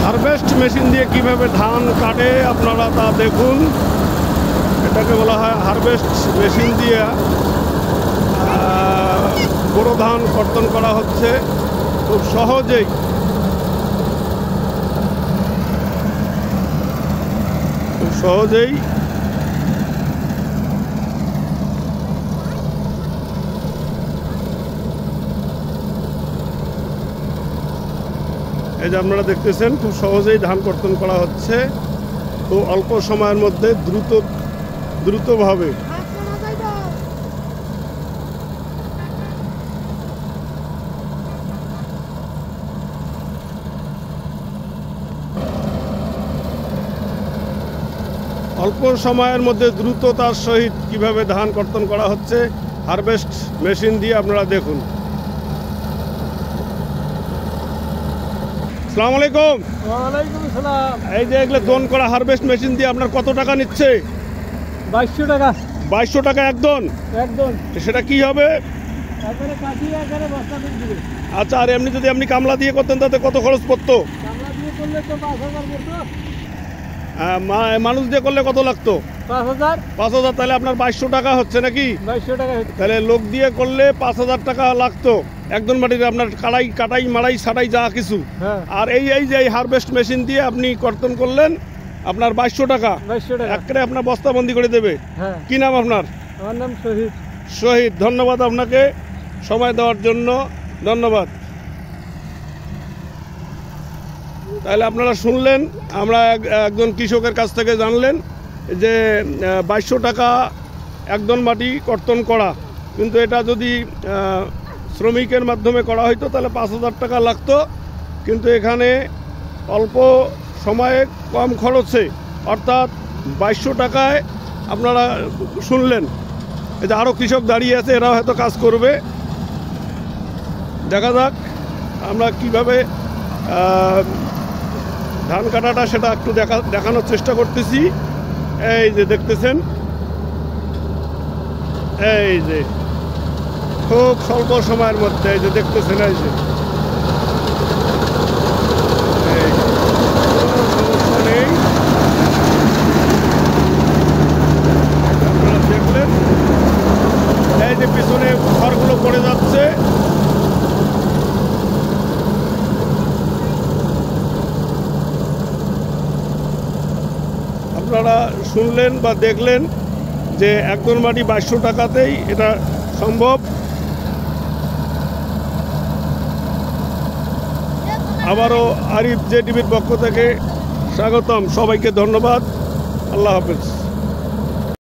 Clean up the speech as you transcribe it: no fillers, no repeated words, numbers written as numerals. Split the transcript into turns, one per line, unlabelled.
Harvest machine দিয়ে কিভাবে ধান কাটে আপনারা তা দেখুন। এটাকে বলা হয় হারভেস্ট মেশিন দিয়ে বোরো ধান কর্তন করা হচ্ছে খুব সহজেই। এই যে আপনারা দেখতেছেন খুব সহজেই ধান কর্তন করা হচ্ছে, খুব অল্প সময়ের মধ্যে দ্রুতভাবে। অল্প সময়ের মধ্যে দ্রুততার সহিত কিভাবে ধান কর্তন করা হচ্ছে হারভেস্ট মেশিন দিয়ে আপনারা দেখুন। আসসালামু আলাইকুম।
ওয়ালাইকুম আসসালাম।
এই যে এগুলো দোন করা হারভেস্ট মেশিন দিয়ে আপনার কত টাকা নিচ্ছে?
2200 টাকা।
2200 টাকা একদম?
একদম।
সেটা কি হবে?
একবারে কাটিয়ে একবারে বস্তা করে দিবে।
আচ্ছা, আর এমনি যদি আপনি কামলা দিয়ে করতেন তাতে কত খরচ পড়তো?
কামলা দিয়ে করলে তো 5000 পড়তো।
মানুষ দিয়ে করলে কত লাগতো?
5000।
5000, তাহলে আপনার 2200 টাকা হচ্ছে নাকি?
2200 টাকা হচ্ছে।
তাহলে লোক দিয়ে করলে 5000 টাকা লাগতো একজন মাটির আপনার কাটাই মাড়াই ছাটাই যা কিছু।
হ্যাঁ।
আর এই যে হারভেস্ট মেশিন দিয়ে আপনি কর্তন করলেন আপনার 2200 টাকা।
2200 টাকা
একবারে আপনার বস্তাবন্দি করে দেবে।
হ্যাঁ।
কি নাম আপনার?
আমার নাম শহীদ।
শহীদ, ধন্যবাদ আপনাকে সময় দেওয়ার জন্য, ধন্যবাদ। তাহলে আপনারা শুনলেন, আমরা একজন কৃষকের কাছ থেকে জানলেন যে 2200 টাকা একদম মাটি কর্তন করা, কিন্তু এটা যদি শ্রমিকের মাধ্যমে করা হইতো তাহলে 5000 টাকা লাগতো। কিন্তু এখানে অল্প সময়ে কম খরচে, অর্থাৎ 2200 টাকায় আপনারা শুনলেন। এই যে আরও কৃষক দাঁড়িয়ে আছে, এরাও হয়তো কাজ করবে। দেখা যাক আমরা কিভাবে ধান কাটাটা সেটা একটু দেখানোর চেষ্টা করতেছি। এই যে দেখতেছেন, এই যে খুব স্বল্প সময়ের মধ্যে এই যে দেখতেছেন, এই যে সমস্যা নেই। আপনারা দেখলেন এই যে পিছনে খড়গুলো পড়ে যাচ্ছে। আপনারা শুনলেন বা দেখলেন যে একদম মাটি 2200 টাকাতেই এটা সম্ভব। আবারও আরিফ জেটিভির পক্ষ থেকে স্বাগতম, সবাইকে ধন্যবাদ। আল্লাহ হাফেজ।